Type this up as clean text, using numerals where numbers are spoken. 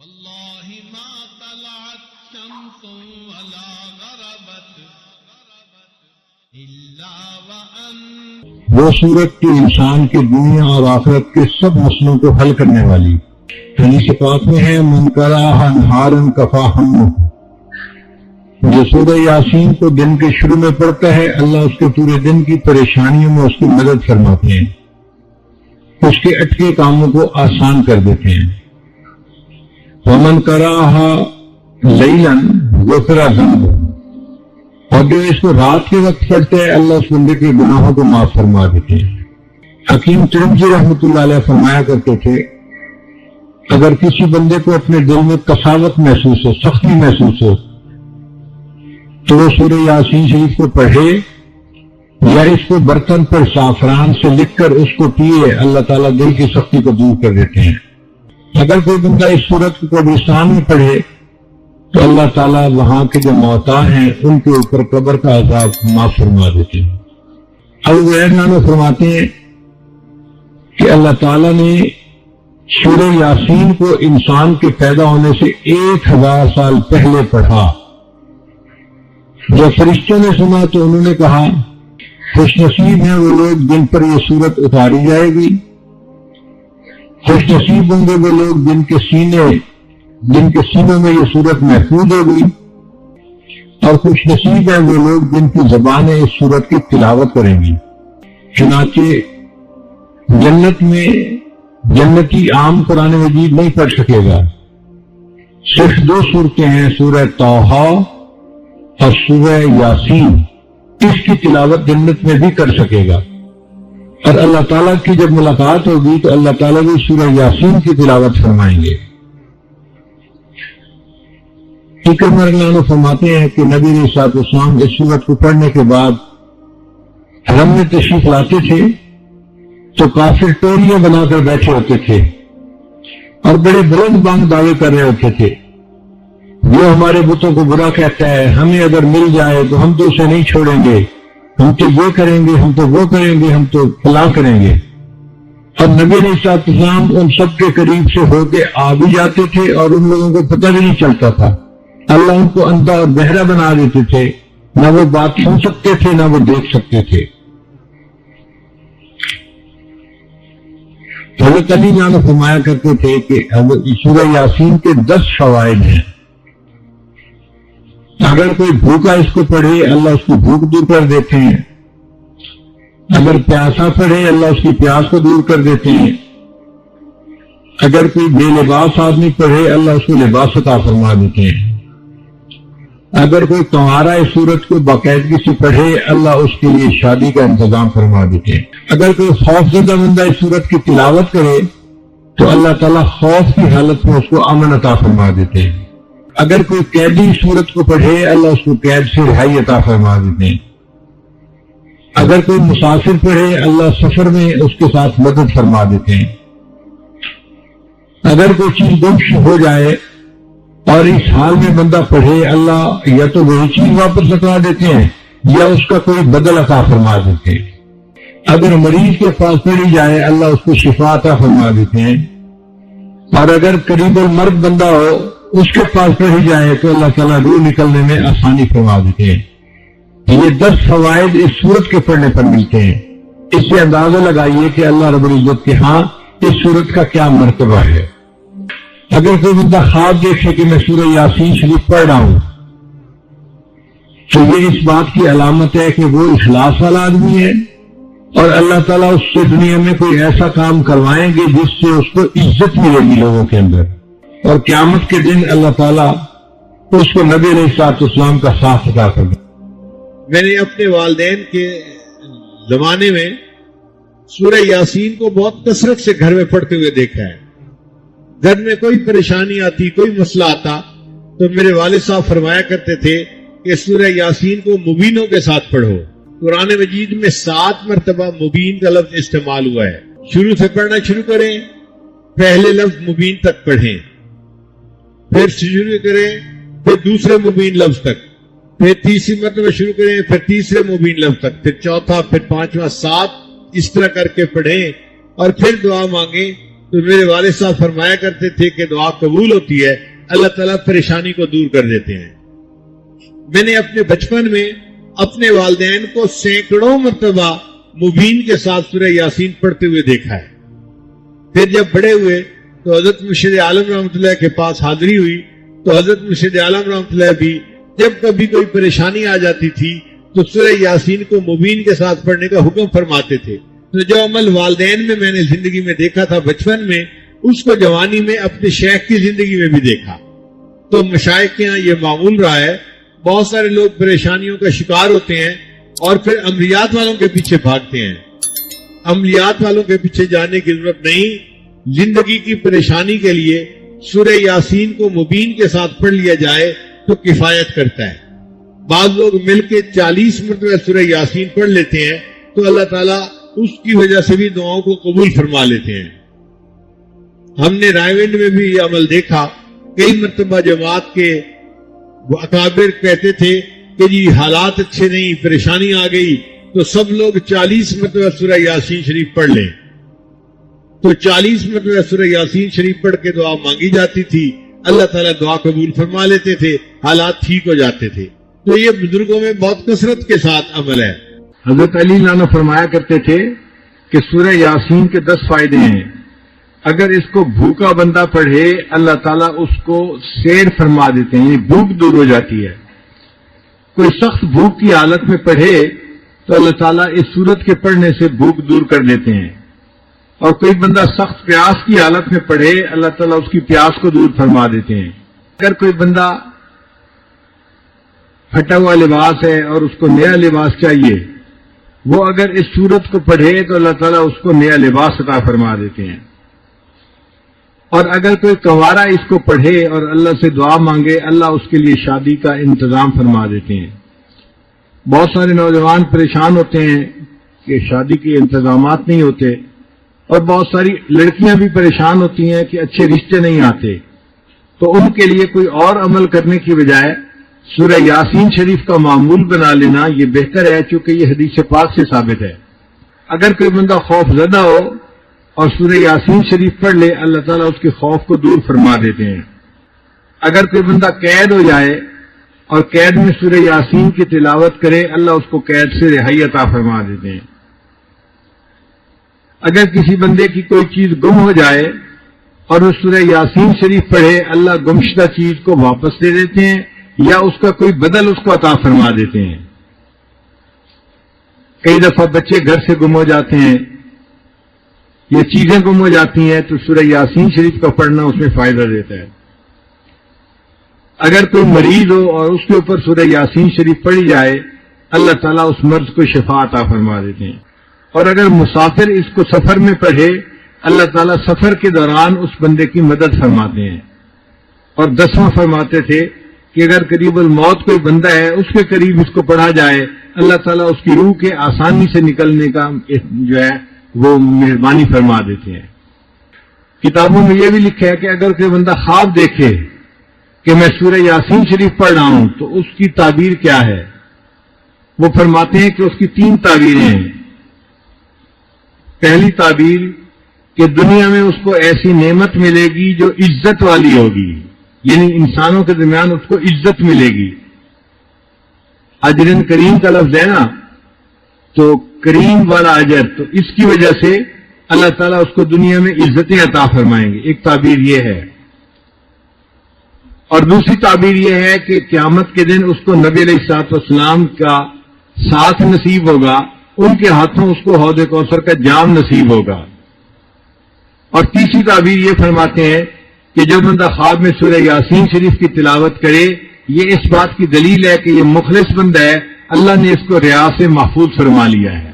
اللہ ما طلعت شمس ولا غربت الا وان وہ صورت کی انسان کے دنیا اور آخرت کے سب مسئلوں کو حل کرنے والی. حدیث پاک میں ہے من قرأ نہارا کفاہ ہمہ. جو سورہ یاسین کو دن کے شروع میں پڑھتا ہے اللہ اس کے پورے دن کی پریشانیوں میں اس کی مدد فرماتے ہیں، اس کے اٹکے کاموں کو آسان کر دیتے ہیں. ومن قرأها لیلا غفر ذنبہ. اور جو اس کو رات کے وقت پڑھتے ہیں اللہ اس بندے کے گناہوں کو معاف فرما دیتے ہیں. حکیم ترمذی رحمۃ اللہ علیہ فرمایا کرتے تھے اگر کسی بندے کو اپنے دل میں قساوت محسوس ہو، سختی محسوس ہو، تو وہ سورہ یاسین شریف کو پڑھے یا اس کو برتن پر زعفران سے لکھ کر اس کو پیے، اللہ تعالیٰ دل کی سختی کو دور کر دیتے ہیں. اگر کوئی بندہ اس سورت کو قبرستان میں پڑھے تو اللہ تعالیٰ وہاں کے جو موتا ہیں ان کے اوپر قبر کا عذاب معاف فرما دیتے ہیں. ابو ہریرہ فرماتے ہیں کہ اللہ تعالیٰ نے سورہ یاسین کو انسان کے پیدا ہونے سے 1000 سال پہلے پڑھا. جب فرشتوں نے سنا تو انہوں نے کہا خوش نصیب ہیں وہ لوگ جن پر یہ سورت اتاری جائے گی، خوش نصیب ہوں گے وہ لوگ جن کے سینوں میں یہ سورت محفوظ ہوگی، اور خوش نصیب ہیں وہ لوگ جن کی زبانیں اس سورت کی تلاوت کریں گی. چنانچہ جنت میں جنتی عام قرآن مجید نہیں پڑھ سکے گا، صرف 2 صورتیں ہیں، سورہ طٰہٰ اور سورہ یاسین، اس کی تلاوت جنت میں بھی کر سکے گا. اور اللہ تعالیٰ کی جب ملاقات ہوگی تو اللہ تعالیٰ بھی سورہ یاسین کی تلاوت فرمائیں گے. اکرمہ رضی اللہ عنہ فرماتے ہیں کہ نبی علیہ الصلوۃ والسلام اس سورت کو پڑھنے کے بعد حرم میں تشریف لاتے تھے تو کافر ٹولیاں بنا کر بیٹھے ہوتے تھے اور بڑے بلند بانگ دعوے کر رہے ہوتے تھے، جو ہمارے بتوں کو برا کہتا ہے ہمیں اگر مل جائے تو ہم تو اسے نہیں چھوڑیں گے، ہم تو وہ کریں گے، ہم تو وہ کریں گے، ہم تو فلاں کریں گے. اور نبی علیہ الصلوۃ والسلام ان سب کے قریب سے ہو کے آ بھی جاتے تھے اور ان لوگوں کو پتہ بھی نہیں چلتا تھا. اللہ ان کو اندھا اور بہرا بنا دیتے تھے، نہ وہ بات سن سکتے تھے نہ وہ دیکھ سکتے تھے. حضرت علی جان فرمایا کرتے تھے کہ سورہ یاسین کے 10 فوائد ہیں. اگر کوئی بھوکا اس کو پڑھے اللہ اس کی بھوک دور کر دیتے ہیں، اگر پیاسا پڑھے اللہ اس کی پیاس کو دور کر دیتے ہیں، اگر کوئی بے لباس آدمی پڑھے اللہ اس کو لباس عطا فرما دیتے ہیں، اگر کوئی کنوارا اس سورت کو باقاعدگی سے پڑھے اللہ اس کے لیے شادی کا انتظام فرما دیتے ہیں، اگر کوئی خوف زدہ بندہ اس سورت کی تلاوت کرے تو اللہ تعالیٰ خوف کی حالت میں اس کو امن عطا فرما دیتے ہیں، اگر کوئی قیدی سورت کو پڑھے اللہ اس کو قید سے رہائی عطا فرما دیتے ہیں، اگر کوئی مسافر پڑھے اللہ سفر میں اس کے ساتھ مدد فرما دیتے ہیں، اگر کوئی چیز گم ہو جائے اور اس حال میں بندہ پڑھے اللہ یا تو وہی چیز واپس لوٹا دیتے ہیں یا اس کا کوئی بدل عطا فرما دیتے ہیں، اگر مریض کے پاس پڑھی جائے اللہ اس کو شفا عطا فرما دیتے ہیں، اور اگر قریب المرگ بندہ ہو اس کے پاس پڑھی جائے تو اللہ تعالیٰ روح نکلنے میں آسانی فرما دیتے ہیں. یہ 10 فوائد اس سورت کے پڑھنے پر ملتے ہیں. اس سے اندازہ لگائیے کہ اللہ رب العزت کے ہاں اس سورت کا کیا مرتبہ ہے. اگر کوئی بندہ خواب دیکھے کہ میں سورہ یاسین شریف پڑھ رہا ہوں تو یہ اس بات کی علامت ہے کہ وہ اخلاص والا آدمی ہے اور اللہ تعالیٰ اس سے دنیا میں کوئی ایسا کام کروائیں گے جس سے اس کو عزت ملے گی لوگوں کے اندر، اور قیامت کے دن اللہ تعالیٰ اس کو نبی علیہ الصلوۃ والسلام کا ساتھ عطا کر دے. میں نے اپنے والدین کے زمانے میں سورہ یاسین کو بہت کثرت سے گھر میں پڑھتے ہوئے دیکھا ہے. گھر میں کوئی پریشانی آتی، کوئی مسئلہ آتا تو میرے والد صاحب فرمایا کرتے تھے کہ سورہ یاسین کو مبینوں کے ساتھ پڑھو. قرآن مجید میں 7 مرتبہ مبین کا لفظ استعمال ہوا ہے. شروع سے پڑھنا شروع کریں، پہلے لفظ مبین تک پڑھیں، پھر شروع کریں، پھر دوسرے مبین لفظ تک، پھر تیسری مرتبہ شروع کریں، پھر تیسرے مبین لفظ تک، پھر چوتھا، پھر 5واں، 7 اس طرح کر کے پڑھیں اور پھر دعا مانگیں تو میرے والد صاحب فرمایا کرتے تھے کہ دعا قبول ہوتی ہے، اللہ تعالیٰ پریشانی کو دور کر دیتے ہیں۔ میں نے اپنے بچپن میں اپنے والدین کو سینکڑوں مرتبہ مبین کے ساتھ سورہ یاسین پڑھتے ہوئے دیکھا ہے۔ پھر جب بڑے ہوئے تو حضرت مرشد عالم رحمۃ اللہ کے پاس حاضری ہوئی تو حضرت مرشد عالم رحمۃ اللہ بھی جب کبھی کوئی پریشانی آ جاتی تھی تو سورہ یاسین کو مبین کے ساتھ پڑھنے کا حکم فرماتے تھے۔ تو جو عمل والدین میں نے زندگی میں دیکھا تھا بچپن میں، اس کو جوانی میں اپنے شیخ کی زندگی میں بھی دیکھا۔ تو مشائخ کے ہاں یہ معمول رہا ہے، بہت سارے لوگ پریشانیوں کا شکار ہوتے ہیں اور پھر عملیات والوں کے پیچھے بھاگتے ہیں۔ عملیات والوں کے پیچھے جانے کی ضرورت نہیں، زندگی کی پریشانی کے لیے سورہ یاسین کو مبین کے ساتھ پڑھ لیا جائے تو کفایت کرتا ہے۔ بعض لوگ مل کے 40 مرتبہ سورہ یاسین پڑھ لیتے ہیں تو اللہ تعالیٰ اس کی وجہ سے بھی دعاؤں کو قبول فرما لیتے ہیں۔ ہم نے رائے ونڈ میں بھی یہ عمل دیکھا، کئی مرتبہ جماعت کے اکابر کہتے تھے کہ جی حالات اچھے نہیں، پریشانی آ گئی، تو سب لوگ 40 مرتبہ سورہ یاسین شریف پڑھ لیں۔ تو 40 مرتبہ سورہ یاسین شریف پڑھ کے دعا مانگی جاتی تھی، اللہ تعالیٰ دعا قبول فرما لیتے تھے، حالات ٹھیک ہو جاتے تھے۔ تو یہ بزرگوں میں بہت کثرت کے ساتھ عمل ہے۔ حضرت علی عنہ فرمایا کرتے تھے کہ سورہ یاسین کے 10 فائدے ہیں، اگر اس کو بھوکا بندہ پڑھے اللہ تعالیٰ اس کو سیر فرما دیتے ہیں، بھوک دور ہو جاتی ہے۔ کوئی شخص بھوک کی حالت میں پڑھے تو اللہ تعالیٰ اس سورت کے پڑھنے سے بھوک دور کر دیتے ہیں، اور کوئی بندہ سخت پیاس کی حالت میں پڑھے اللہ تعالیٰ اس کی پیاس کو دور فرما دیتے ہیں۔ اگر کوئی بندہ پھٹا ہوا لباس ہے اور اس کو نیا لباس چاہیے، وہ اگر اس سورت کو پڑھے تو اللہ تعالیٰ اس کو نیا لباس عطا فرما دیتے ہیں۔ اور اگر کوئی کنوارا اس کو پڑھے اور اللہ سے دعا مانگے، اللہ اس کے لیے شادی کا انتظام فرما دیتے ہیں۔ بہت سارے نوجوان پریشان ہوتے ہیں کہ شادی کے انتظامات نہیں ہوتے، اور بہت ساری لڑکیاں بھی پریشان ہوتی ہیں کہ اچھے رشتے نہیں آتے، تو ان کے لیے کوئی اور عمل کرنے کی بجائے سورہ یاسین شریف کا معمول بنا لینا یہ بہتر ہے، چونکہ یہ حدیث پاک سے ثابت ہے۔ اگر کوئی بندہ خوف زدہ ہو اور سورہ یاسین شریف پڑھ لے، اللہ تعالیٰ اس کے خوف کو دور فرما دیتے ہیں۔ اگر کوئی بندہ قید ہو جائے اور قید میں سورہ یاسین کی تلاوت کرے، اللہ اس کو قید سے رہائی عطا فرما دیتے ہیں۔ اگر کسی بندے کی کوئی چیز گم ہو جائے اور وہ سورہ یاسین شریف پڑھے، اللہ گمشدہ چیز کو واپس دے دیتے ہیں یا اس کا کوئی بدل اس کو عطا فرما دیتے ہیں۔ کئی دفعہ بچے گھر سے گم ہو جاتے ہیں یا چیزیں گم ہو جاتی ہیں تو سورہ یاسین شریف کا پڑھنا اس میں فائدہ دیتا ہے۔ اگر کوئی مریض ہو اور اس کے اوپر سورہ یاسین شریف پڑھی جائے، اللہ تعالیٰ اس مرض کو شفا عطا فرما دیتے ہیں۔ اور اگر مسافر اس کو سفر میں پڑھے، اللہ تعالیٰ سفر کے دوران اس بندے کی مدد فرماتے ہیں۔ اور 10واں فرماتے تھے کہ اگر قریب الموت کوئی بندہ ہے، اس کے قریب اس کو پڑھا جائے، اللہ تعالیٰ اس کی روح کے آسانی سے نکلنے کا جو ہے وہ مہربانی فرما دیتے ہیں۔ کتابوں میں یہ بھی لکھا ہے کہ اگر کوئی بندہ خواب دیکھے کہ میں سورہ یاسین شریف پڑھ رہا ہوں تو اس کی تعبیر کیا ہے؟ وہ فرماتے ہیں کہ اس کی 3 تعبیریں ہیں۔ پہلی تعبیر کہ دنیا میں اس کو ایسی نعمت ملے گی جو عزت والی ہوگی، یعنی انسانوں کے درمیان اس کو عزت ملے گی۔ اجرن کریم کا لفظ ہے نا، تو کریم والا اجر، تو اس کی وجہ سے اللہ تعالیٰ اس کو دنیا میں عزتیں عطا فرمائیں گے۔ ایک تعبیر یہ ہے، اور دوسری تعبیر یہ ہے کہ قیامت کے دن اس کو نبی علیہ الصلوۃ والسلام کا ساتھ نصیب ہوگا، ان کے ہاتھوں اس کو حوض کوثر کا جام نصیب ہوگا۔ اور تیسری تعبیر یہ فرماتے ہیں کہ جو بندہ خواب میں سورہ یاسین شریف کی تلاوت کرے، یہ اس بات کی دلیل ہے کہ یہ مخلص بندہ ہے، اللہ نے اس کو ریا سے محفوظ فرما لیا ہے۔